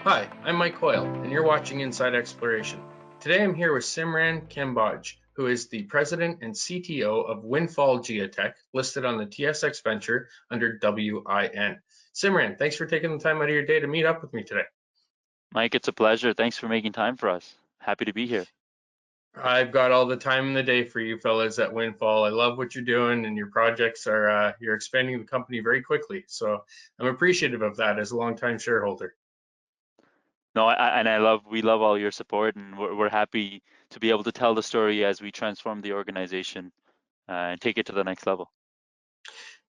Hi, I'm Mike Coyle, and you're watching Insidexploration. Today I'm here with Simran Kamboj, who is the President and CTO of Windfall Geotek, listed on the TSX Venture under WIN. Simran, thanks for taking the time out of your day to meet up with me today. Mike, it's a pleasure. Thanks for making time for us. Happy to be here. I've got all the time in the day for you fellas at Windfall. I love what you're doing, and your projects are, you're expanding the company very quickly. So I'm appreciative of that as a longtime shareholder. No, we love all your support, and we're happy to be able to tell the story as we transform the organization and take it to the next level.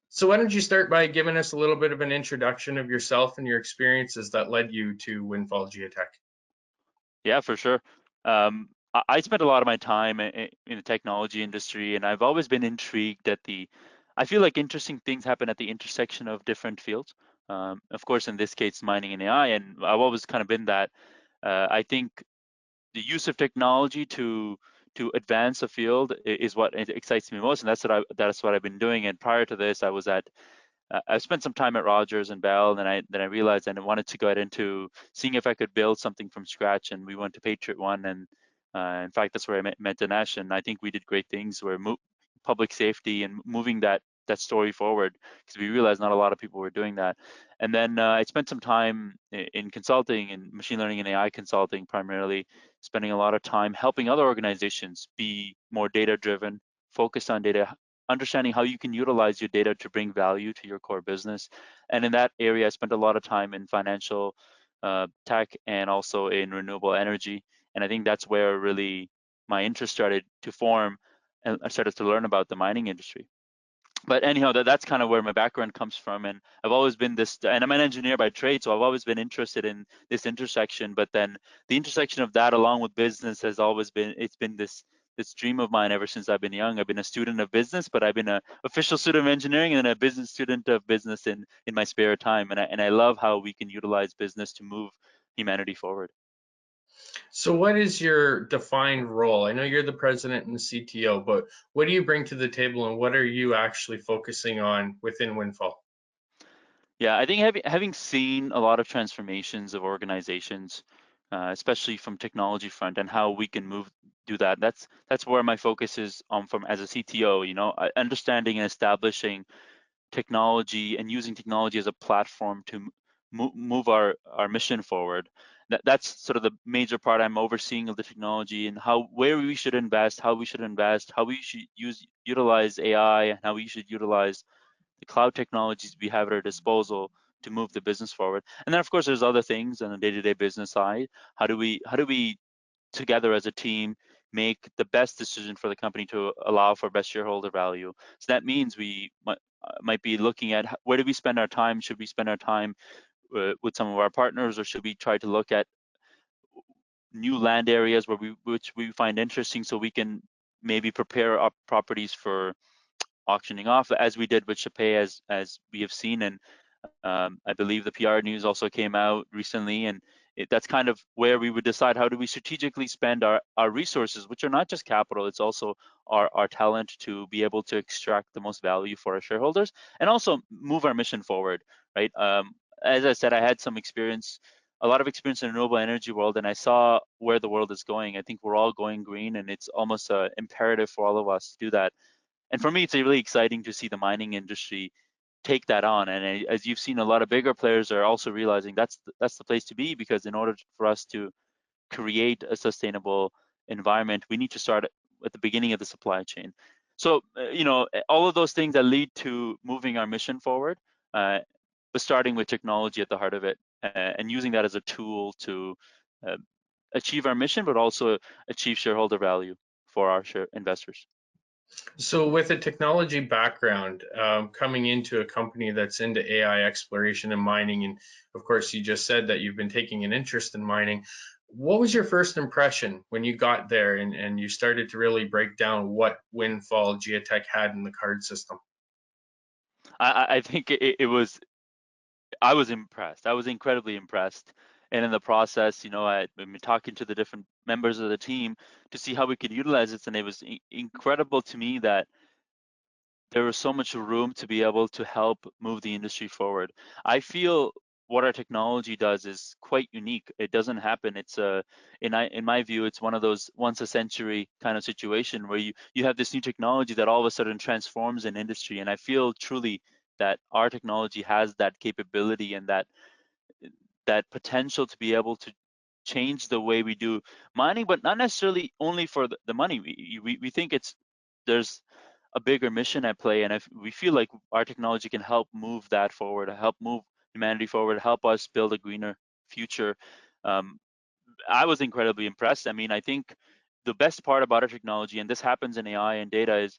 So why don't you start by giving us a little bit of an introduction of yourself and your experiences that led you to Windfall Geotek? Yeah, for sure. I spent a lot of my time in the technology industry, and I've always been intrigued at I feel like interesting things happen at the intersection of different fields. Of course, in this case, mining and AI, and I've always kind of been that. I think the use of technology to advance a field is what excites me most, and that's what I've been doing. And prior to this, I spent some time at Rogers and Bell, and then I realized I wanted to go out into seeing if I could build something from scratch. And we went to Patriot One, and in fact, that's where I met Dinesh, and I think we did great things. We're public safety and moving that story forward because we realized not a lot of people were doing that. And then I spent some time in consulting and machine learning and AI consulting, primarily spending a lot of time helping other organizations be more data driven, focused on data, understanding how you can utilize your data to bring value to your core business. And in that area, I spent a lot of time in financial tech and also in renewable energy. And I think that's where really my interest started to form, and I started to learn about the mining industry. But anyhow, that's kind of where my background comes from. And I've always been and I'm an engineer by trade, so I've always been interested in this intersection. But then the intersection of that along with business has always it's been this dream of mine ever since I've been young. I've been a student of business, but I've been an official student of engineering and a business student of business in my spare time. And I love how we can utilize business to move humanity forward. So what is your defined role? I know you're the president and the CTO, but what do you bring to the table and what are you actually focusing on within Windfall? Yeah, I think having seen a lot of transformations of organizations, especially from technology front, and how we can do that. That's where my focus is from as a CTO. Understanding and establishing technology and using technology as a platform to move our mission forward. That's sort of the major part I'm overseeing of the technology and where we should invest, how we should invest, how we should utilize AI, and how we should utilize the cloud technologies we have at our disposal to move the business forward. And then of course there's other things on the day-to-day business side. How do we together as a team make the best decision for the company to allow for best shareholder value? So that means we might be looking at where do we spend our time? Should we spend our time with some of our partners, or should we try to look at new land areas which we find interesting so we can maybe prepare our properties for auctioning off, as we did with Chapais, as we have seen. And I believe the PR news also came out recently, and that's kind of where we would decide how do we strategically spend our resources, which are not just capital, it's also our talent to be able to extract the most value for our shareholders and also move our mission forward, right? As I said, I had a lot of experience in the renewable energy world, and I saw where the world is going. I think we're all going green, and it's almost imperative for all of us to do that. And for me, it's really exciting to see the mining industry take that on. And as you've seen, a lot of bigger players are also realizing that's the place to be, because in order for us to create a sustainable environment, we need to start at the beginning of the supply chain. So, all of those things that lead to moving our mission forward, but starting with technology at the heart of it, and using that as a tool to achieve our mission, but also achieve shareholder value for our investors. So with a technology background, coming into a company that's into AI exploration and mining, and of course you just said that you've been taking an interest in mining, what was your first impression when you got there and you started to really break down what Windfall Geotek had in the card system? I think I was impressed. I was incredibly impressed. And in the process, I've been talking to the different members of the team to see how we could utilize it. And it was incredible to me that there was so much room to be able to help move the industry forward. I feel what our technology does is quite unique. It doesn't happen. It's in my view, it's one of those once a century kind of situation where you have this new technology that all of a sudden transforms an industry. And I feel truly that our technology has that capability and that potential to be able to change the way we do mining, but not necessarily only for the money. We think there's a bigger mission at play, and if we feel like our technology can help move that forward, help move humanity forward, help us build a greener future. Um, I was incredibly impressed. I mean, I think the best part about our technology, and this happens in AI and data, is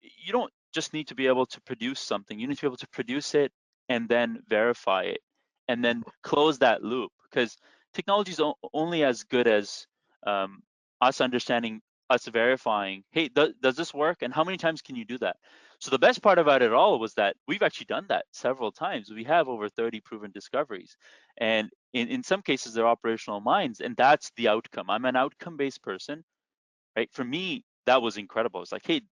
you don't just need to be able to produce something. You need to be able to produce it and then verify it and then close that loop, because technology is only as good as um, us understanding, us verifying, hey, does this work? And how many times can you do that? So the best part about it all was that we've actually done that several times. We have over 30 proven discoveries. And in some cases, they're operational mines. And that's the outcome. I'm an outcome-based person, right? For me, that was incredible. It's like, hey,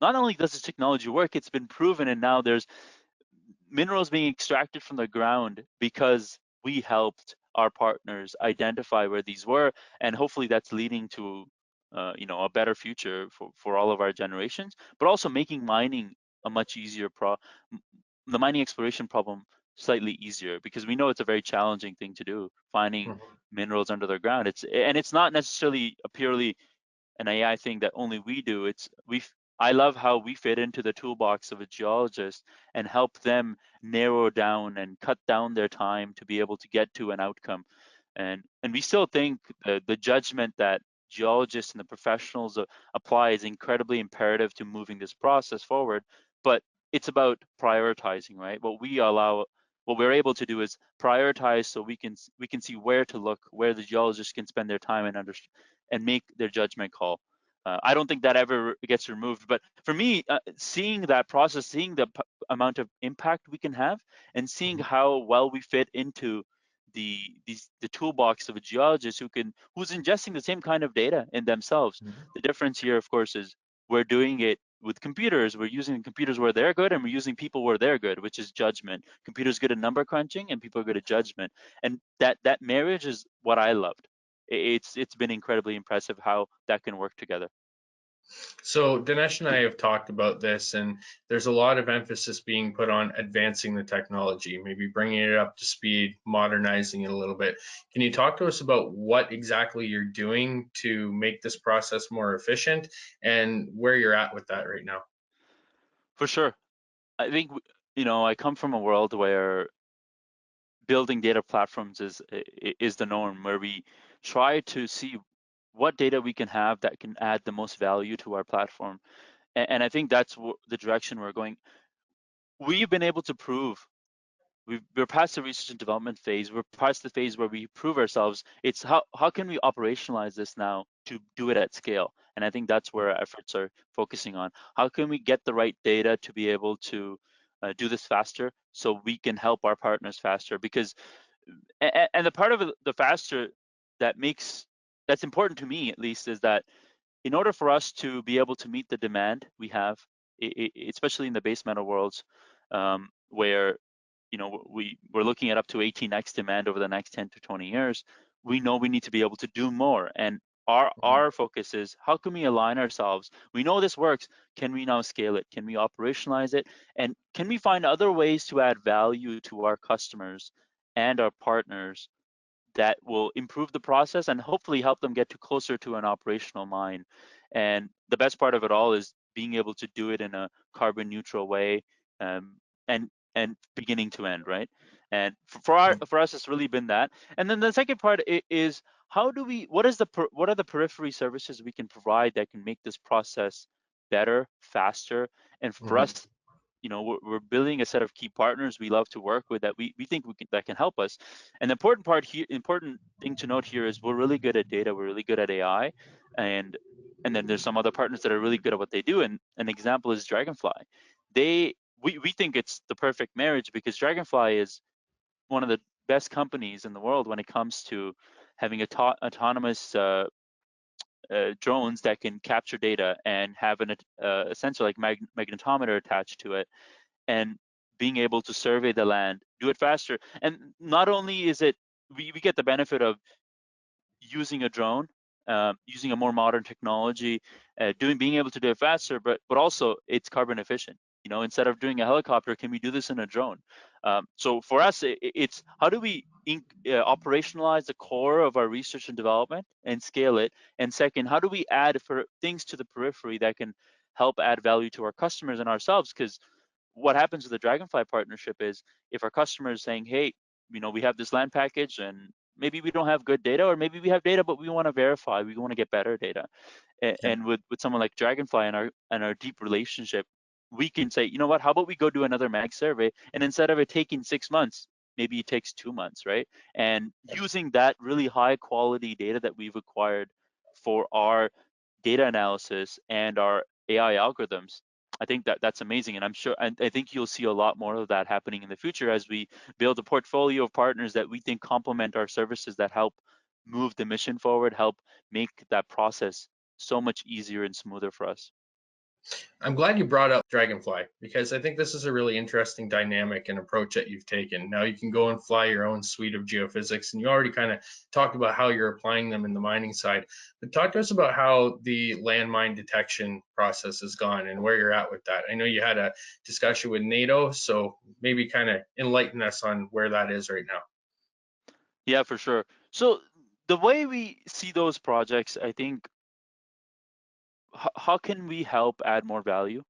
not only does this technology work, it's been proven, and now there's minerals being extracted from the ground because we helped our partners identify where these were, and hopefully that's leading to a better future for all of our generations, but also making mining a much easier the mining exploration problem slightly easier, because we know it's a very challenging thing to do, finding minerals under the ground. It's not necessarily a purely an AI thing that only we do. I love how we fit into the toolbox of a geologist and help them narrow down and cut down their time to be able to get to an outcome. And we still think the judgment that geologists and the professionals apply is incredibly imperative to moving this process forward. But it's about prioritizing, right? What we're able to do is prioritize, so we can see where to look, where the geologists can spend their time and make their judgment call. I don't think that ever gets removed, but for me, seeing that process, seeing the amount of impact we can have, and seeing how well we fit into the toolbox of a geologist who's ingesting the same kind of data in themselves. The difference here, of course, is we're doing it with computers. We're using computers where they're good, and we're using people where they're good, which is judgment. Computers good at number crunching, and people are good at judgment. And that marriage is what I loved. It's been incredibly impressive how that can work together. So Dinesh and I have talked about this, and there's a lot of emphasis being put on advancing the technology, maybe bringing it up to speed, modernizing it a little bit. Can you talk to us about what exactly you're doing to make this process more efficient and where you're at with that right now? For sure. I think, I come from a world where building data platforms is the norm, where we try to see what data we can have that can add the most value to our platform. And I think that's the direction we're going. We've been able to prove we're past the research and development phase. We're past the phase where we prove ourselves. It's how can we operationalize this now to do it at scale? And I think that's where our efforts are focusing on. How can we get the right data to be able to do this faster, so we can help our partners faster? Because and the part of the faster that's important to me, at least, is that in order for us to be able to meet the demand we have, especially in the base metal worlds, where we're looking at up to 18x demand over the next 10 to 20 years, we know we need to be able to do more. And our focus is, how can we align ourselves? We know this works. Can we now scale it? Can we operationalize it? And can we find other ways to add value to our customers and our partners that will improve the process and hopefully help them get closer to an operational mine? And the best part of it all is being able to do it in a carbon neutral way, and beginning to end, right? And for us, it's really been that. And then the second part is, what are the periphery services we can provide that can make this process better, faster? And for us, we're building a set of key partners we love to work with, that we think that can help us. And the important thing to note here is, we're really good at data, we're really good at AI, and then there's some other partners that are really good at what they do. And an example is Draganfly. We think it's the perfect marriage, because Draganfly is one of the best companies in the world when it comes to having autonomous drones that can capture data and have a sensor like magnetometer attached to it. And being able to survey the land, do it faster. And not only is it, we get the benefit of using a drone, using a more modern technology, being able to do it faster, but also it's carbon efficient. You know, instead of doing a helicopter, can we do this in a drone? So for us, it's how do we operationalize the core of our research and development and scale it? And second, how do we add for things to the periphery that can help add value to our customers and ourselves? Because what happens with the Draganfly partnership is if our customer is saying, hey, you know, we have this land package and maybe we don't have good data, or maybe we have data but we want to verify, we want to get better data. Yeah. And with someone like Draganfly and our deep relationship, we can say, you know what, how about we go do another mag survey, and instead of it taking 6 months, maybe it takes 2 months, right? And using that really high quality data that we've acquired for our data analysis and our AI algorithms, I think that that's amazing. And I'm sure, and I think you'll see a lot more of that happening in the future as we build a portfolio of partners that we think complement our services, that help move the mission forward, help make that process so much easier and smoother for us. I'm glad you brought up Draganfly, because I think this is a really interesting dynamic and approach that you've taken. Now you can go and fly your own suite of geophysics, and you already kind of talked about how you're applying them in the mining side. But talk to us about how the landmine detection process has gone and where you're at with that. I know you had a discussion with NATO, so maybe kind of enlighten us on where that is right now. Yeah, for sure. So the way we see those projects, I think, how can we help add more value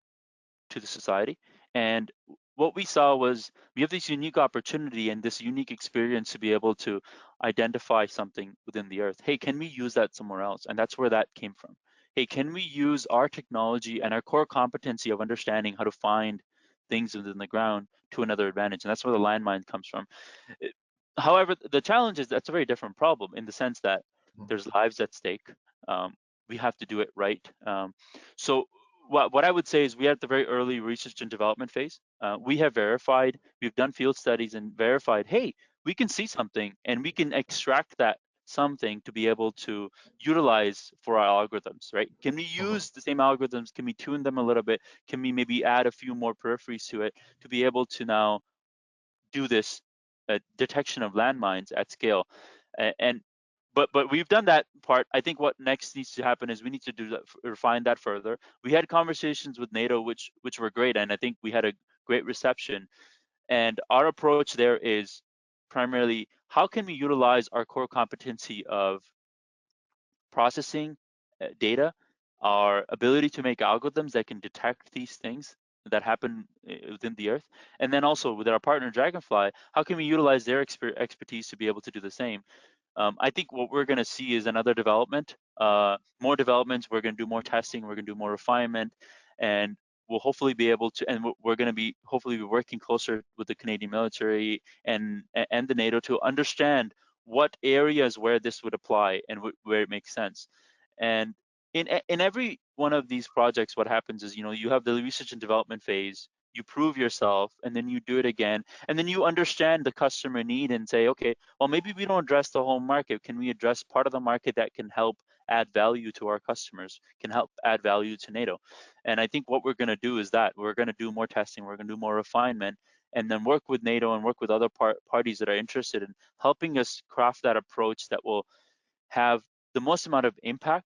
to the society? And what we saw was we have this unique opportunity and this unique experience to be able to identify something within the earth. Hey, can we use that somewhere else? And that's where that came from. Hey, can we use our technology and our core competency of understanding how to find things within the ground to another advantage? And that's where the landmine comes from. However, the challenge is that's a very different problem in the sense that there's lives at stake. Um, we have to do it right. So what I would say is we are at the very early research and development phase. We have verified, we've done field studies and verified, hey, we can see something and we can extract that something to be able to utilize for our algorithms, right? Can we use the same algorithms? Can we tune them a little bit? Can we maybe add a few more peripheries to it to be able to now do this detection of landmines at scale? And but we've done that part. I think what next needs to happen is we need to do that, refine that further. We had conversations with NATO, which were great, and I think we had a great reception. And our approach there is primarily how can we utilize our core competency of processing data, our ability to make algorithms that can detect these things that happen within the earth, and then also with our partner Draganfly, how can we utilize their expertise to be able to do the same? I think what we're going to see is another development, more developments. We're going to do more testing. We're going to do more refinement, and we'll hopefully be able to. And we're going to be hopefully be working closer with the Canadian military and the NATO to understand what areas where this would apply and where it makes sense. And in every one of these projects, what happens is, you know, you have the research and development phase, you prove yourself, and then you do it again, and then you understand the customer need and say, okay, well, maybe we don't address the whole market. Can we address part of the market that can help add value to our customers, can help add value to NATO? And I think what we're going to do is that we're going to do more testing, we're going to do more refinement, and then work with NATO and work with other parties that are interested in helping us craft that approach that will have the most amount of impact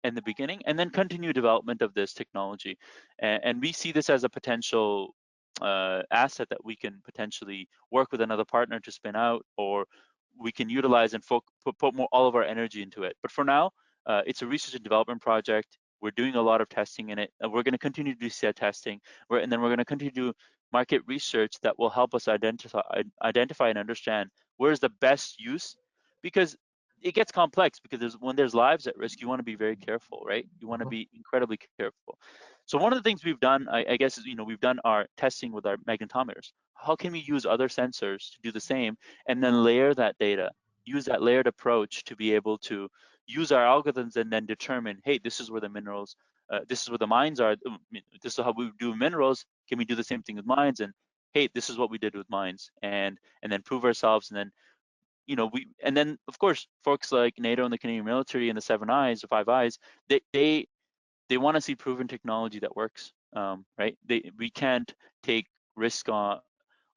in the beginning, and then continue development of this technology. And we see this as a potential asset that we can potentially work with another partner to spin out, or we can utilize and put more all of our energy into it. But for now, it's a research and development project. We're doing a lot of testing in it, and we're going to continue to do set testing. And then we're going to continue to do market research that will help us identify and understand where's the best use, because it gets complex, because when there's lives at risk, you want to be very careful, right? You want to be incredibly careful. So one of the things we've done, I guess, is, you know, we've done our testing with our magnetometers. How can we use other sensors to do the same, and then layer that data, use that layered approach to be able to use our algorithms and then determine, hey, this is where the minerals, this is where the mines are. This is how we do minerals. Can we do the same thing with mines? And hey, this is what we did with mines, and then prove ourselves, and then, you know, and then of course folks like NATO and the Canadian military and the Seven Eyes, the Five Eyes, they want to see proven technology that works, right? We can't take risk on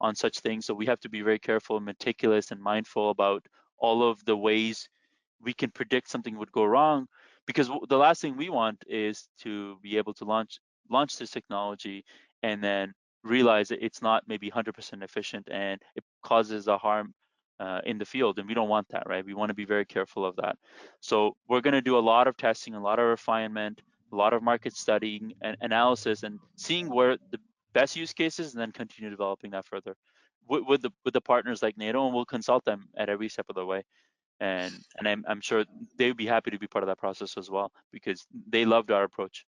on such things. So we have to be very careful and meticulous and mindful about all of the ways we can predict something would go wrong, because the last thing we want is to be able to launch this technology and then realize that it's not maybe 100% efficient and it causes a harm in the field, and we don't want that, right? We want to be very careful of that. So we're going to do a lot of testing, a lot of refinement, a lot of market studying and analysis, and seeing where the best use cases, and then continue developing that further with the partners like NATO, and we'll consult them at every step of the way. And I'm sure they'd be happy to be part of that process as well, because they loved our approach.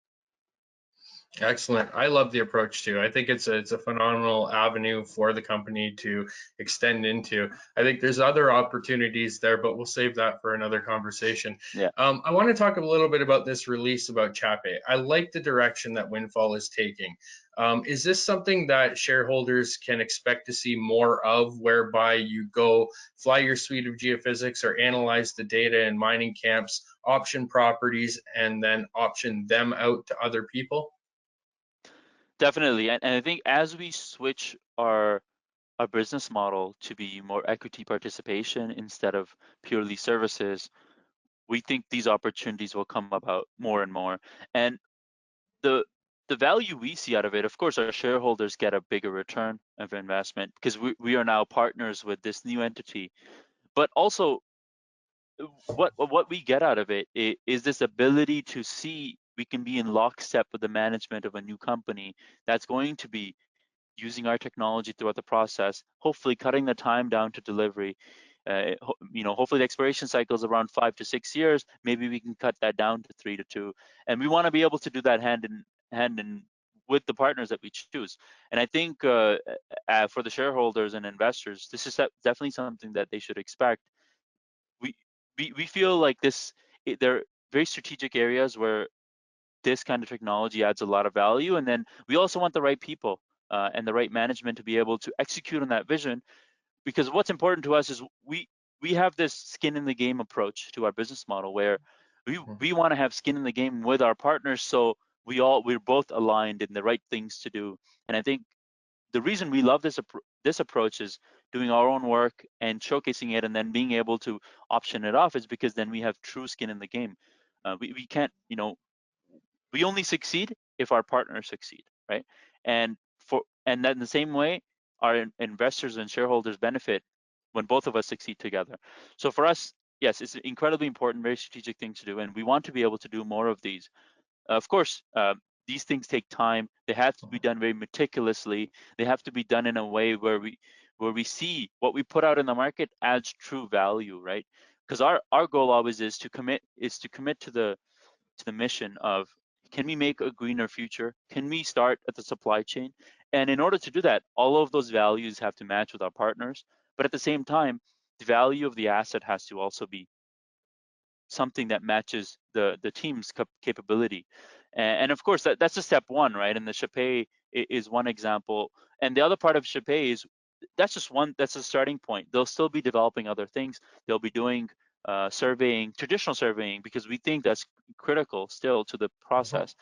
Excellent. I love the approach too. I think it's a phenomenal avenue for the company to extend into. I think there's other opportunities there, but we'll save that for another conversation. Yeah. I want to talk a little bit about this release about Chapais. I like the direction that Windfall is taking. Is this something that shareholders can expect to see more of, whereby you go fly your suite of geophysics or analyze the data in mining camps, option properties, and then option them out to other people? Definitely, and I think as we switch our business model to be more equity participation instead of purely services, we think these opportunities will come about more and more. And the value we see out of it, of course, our shareholders get a bigger return of investment because we are now partners with this new entity. But also, what we get out of it is this ability to see we can be in lockstep with the management of a new company that's going to be using our technology throughout the process, hopefully cutting the time down to delivery. Hopefully the exploration cycle is around 5 to 6 years. Maybe we can cut that down to 3 to 2, and we want to be able to do that hand in with the partners that we choose. And I think for the shareholders and investors, this is definitely something that they should expect. We feel like there are very strategic areas where this kind of technology adds a lot of value, and then we also want the right people and the right management to be able to execute on that vision, because what's important to us is we have this skin in the game approach to our business model, where we want to have skin in the game with our partners, so we're both aligned in the right things to do. And I think the reason we love this approach is doing our own work and showcasing it and then being able to option it off, is because then we have true skin in the game. We can't, we only succeed if our partners succeed, right? And then in the same way, our investors and shareholders benefit when both of us succeed together. So for us, yes, it's an incredibly important, very strategic thing to do, and we want to be able to do more of these. Of course, these things take time. They have to be done very meticulously. They have to be done in a way where we see what we put out in the market adds true value, right? Because our goal always is to commit to the mission of, can we make a greener future? Can we start at the supply chain? And in order to do that, all of those values have to match with our partners. But at the same time, the value of the asset has to also be something that matches the team's capability. And of course, that's a step one, right? And the Chapais is one example. And the other part of Chapais is that's a starting point. They'll still be developing other things. They'll be doing surveying, traditional surveying, because we think that's critical still to the process.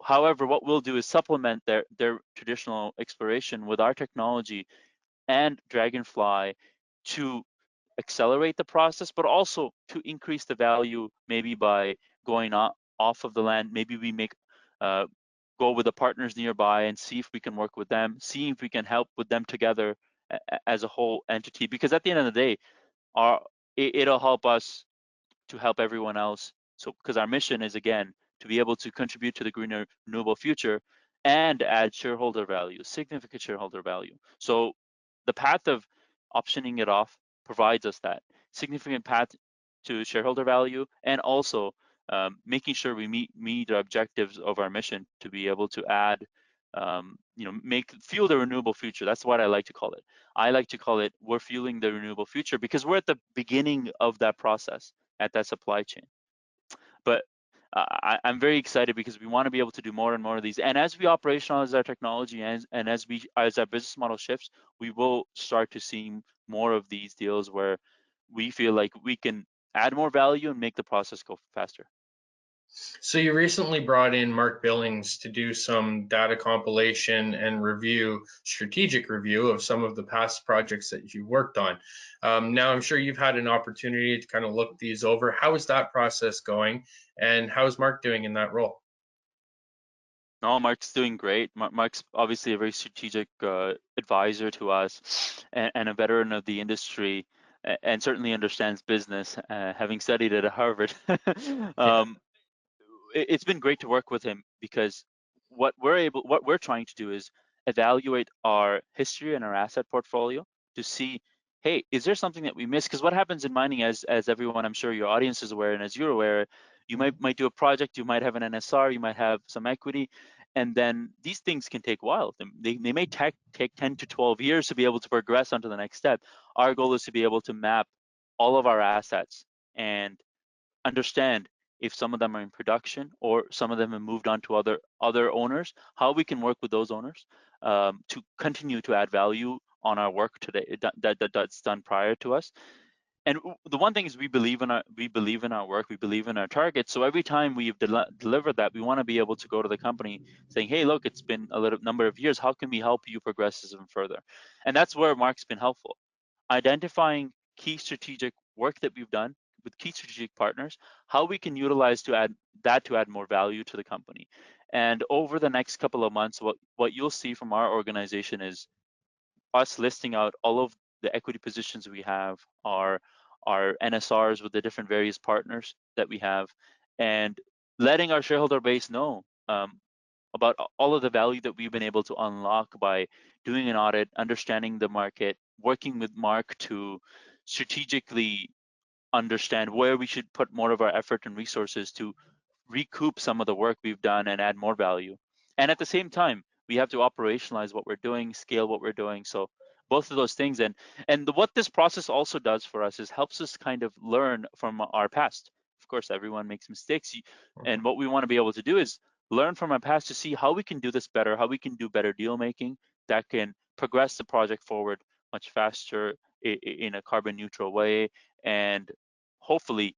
However, what we'll do is supplement their traditional exploration with our technology and Draganfly to accelerate the process, but also to increase the value, maybe by going off of the land. Maybe we go with the partners nearby and see if we can work with them, see if we can help with them together as a whole entity. Because at the end of the day, it'll help us to help everyone else. So, because our mission is, again, to be able to contribute to the greener renewable future and add shareholder value, significant shareholder value. So the path of optioning it off provides us that significant path to shareholder value, and also making sure we meet the objectives of our mission to be able to add, fuel the renewable future. That's what I like to call it. I like to call it, we're fueling the renewable future, because we're at the beginning of that process, at that supply chain. But I'm very excited because we want to be able to do more and more of these. And as we operationalize our technology and as our business model shifts, we will start to see more of these deals where we feel like we can add more value and make the process go faster. So you recently brought in Mark Billings to do some data compilation and review, strategic review of some of the past projects that you worked on. Now I'm sure you've had an opportunity to kind of look these over. How is that process going, and how is Mark doing in that role? No, Mark's doing great. Mark's obviously a very strategic advisor to us and a veteran of the industry and certainly understands business, having studied it at Harvard. Yeah. um, it's been great to work with him because what we're trying to do is evaluate our history and our asset portfolio to see, hey, is there something that we missed? Because what happens in mining, as everyone, I'm sure your audience is aware, and as you're aware, you might do a project, you might have an NSR, you might have some equity, and then these things can take a while. They may take 10 to 12 years to be able to progress onto the next step. Our goal is to be able to map all of our assets and understand if some of them are in production or some of them have moved on to other owners, how we can work with those owners to continue to add value on our work today that's done prior to us. And the one thing is we believe in our work, we believe in our targets. So every time we've delivered that, we want to be able to go to the company saying, hey, look, it's been a little number of years. How can we help you progress this even further? And that's where Mark's been helpful, identifying key strategic work that we've done with key strategic partners, how we can utilize to add more value to the company. And over the next couple of months, what you'll see from our organization is us listing out all of the equity positions we have, our NSRs with the different various partners that we have, and letting our shareholder base know about all of the value that we've been able to unlock by doing an audit, understanding the market, working with Mark to strategically understand where we should put more of our effort and resources to recoup some of the work we've done and add more value. And at the same time, we have to operationalize what we're doing, scale what we're doing. So both of those things, and what this process also does for us is helps us kind of learn from our past. Of course, everyone makes mistakes, and what we want to be able to do is learn from our past to see how we can do this better, how we can do better deal making that can progress the project forward much faster in a carbon neutral way, and hopefully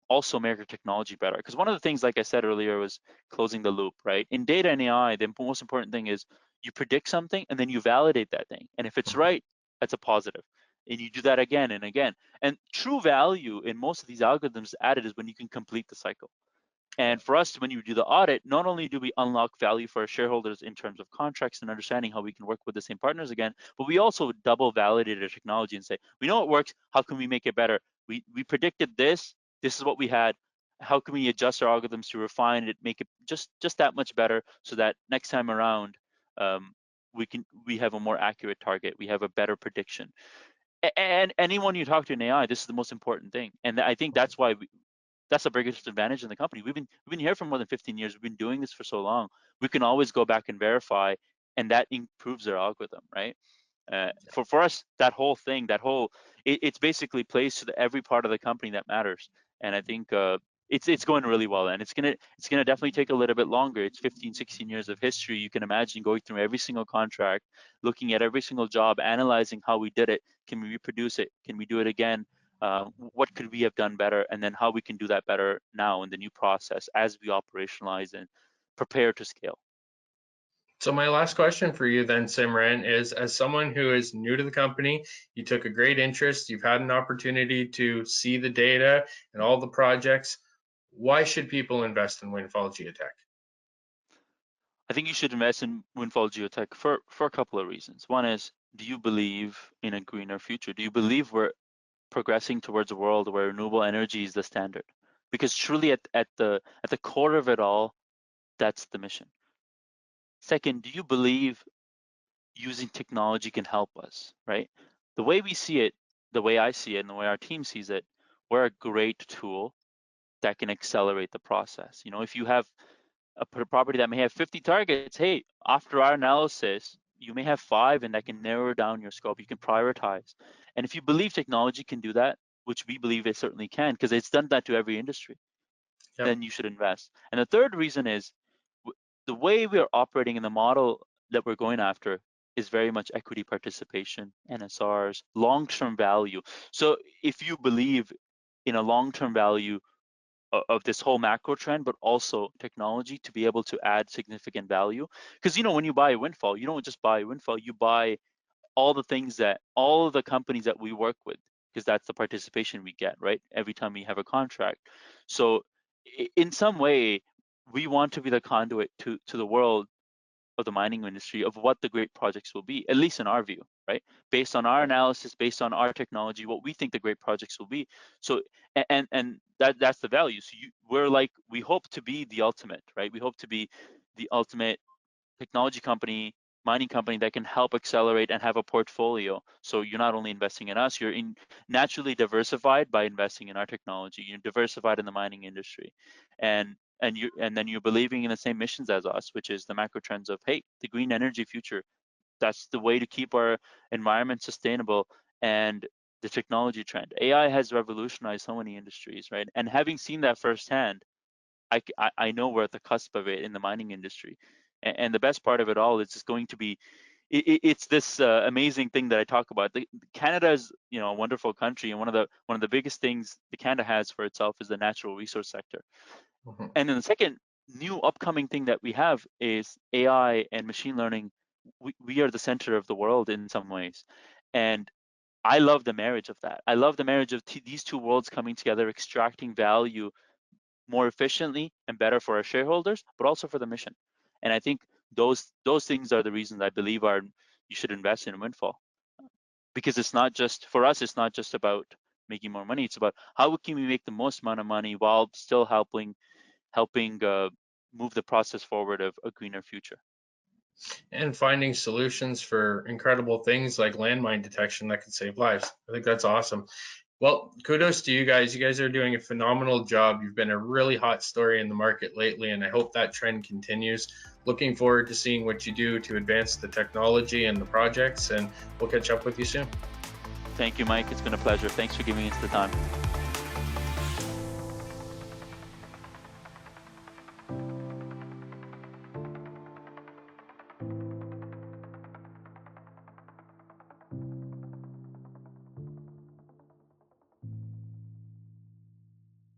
also make our technology better. Because one of the things, like I said earlier, was closing the loop, right? In data and AI, the most important thing is you predict something and then you validate that thing. And if it's right, that's a positive. And you do that again and again. And true value in most of these algorithms added is when you can complete the cycle. And for us, when you do the audit, not only do we unlock value for our shareholders in terms of contracts and understanding how we can work with the same partners again, but we also double validate our technology and say, we know it works, how can we make it better? We predicted this, this is what we had, how can we adjust our algorithms to refine it, make it just that much better so that next time around, we have a more accurate target, we have a better prediction. And anyone you talk to in AI, this is the most important thing. And I think that's why that's the biggest advantage in the company. We've been here for more than 15 years. We've been doing this for so long. We can always go back and verify, and that improves our algorithm, right? For us, that whole thing, it's basically plays to every part of the company that matters. And I think it's going really well, and it's gonna definitely take a little bit longer. It's 15, 16 years of history. You can imagine going through every single contract, looking at every single job, analyzing how we did it. Can we reproduce it? Can we do it again? What could we have done better, and then how we can do that better now in the new process as we operationalize and prepare to scale. So my last question for you then, Simran, is as someone who is new to the company, you took a great interest, you've had an opportunity to see the data and all the projects. Why should people invest in Windfall Geotek? I think you should invest in Windfall Geotek for a couple of reasons. One is, do you believe in a greener future? Do you believe we're progressing towards a world where renewable energy is the standard? Because truly at the core of it all, that's the mission. Second, do you believe using technology can help us, right? The way we see it, the way I see it, and the way our team sees it, we're a great tool that can accelerate the process. You know, if you have a property that may have 50 targets, hey, after our analysis, you may have 5, and that can narrow down your scope. You can prioritize. And if you believe technology can do that, which we believe it certainly can, because it's done that to every industry, Yep. then you should invest. And the third reason is the way we're operating in the model that we're going after is very much equity participation, NSRs, long-term value. So if you believe in a long-term value of this whole macro trend, but also technology to be able to add significant value. Because when you buy a Windfall, you don't just buy a Windfall, you buy all the things that all of the companies that we work with, because that's the participation we get, right? Every time we have a contract. So in some way, we want to be the conduit to the world of the mining industry of what the great projects will be, at least in our view, right? Based on our analysis, based on our technology, what we think the great projects will be. So, and that's the value. So we hope to be the ultimate, right? We hope to be the ultimate technology company, mining company that can help accelerate and have a portfolio. So you're not only investing in us, you're naturally diversified by investing in our technology. You're diversified in the mining industry, and then you're believing in the same missions as us, which is the macro trends of, hey, the green energy future. That's the way to keep our environment sustainable, and the technology trend. AI has revolutionized so many industries, right? And having seen that firsthand, I know we're at the cusp of it in the mining industry. And the best part of it all is it's going to be, it's this amazing thing that I talk about. Canada is, a wonderful country, and one of the biggest things that Canada has for itself is the natural resource sector. Mhm. And then the second new upcoming thing that we have is AI and machine learning. We are the center of the world in some ways, and I love the marriage of that. I love the marriage of these two worlds coming together, extracting value more efficiently and better for our shareholders, but also for the mission. And I think those things are the reasons I believe you should invest in Windfall, because it's not just for us. It's not just about making more money. It's about how can we make the most amount of money while still helping move the process forward of a greener future. And finding solutions for incredible things like landmine detection that could save lives. I think that's awesome. Well, kudos to you guys. You guys are doing a phenomenal job. You've been a really hot story in the market lately, and I hope that trend continues. Looking forward to seeing what you do to advance the technology and the projects, and we'll catch up with you soon. Thank you, Mike. It's been a pleasure. Thanks for giving us the time.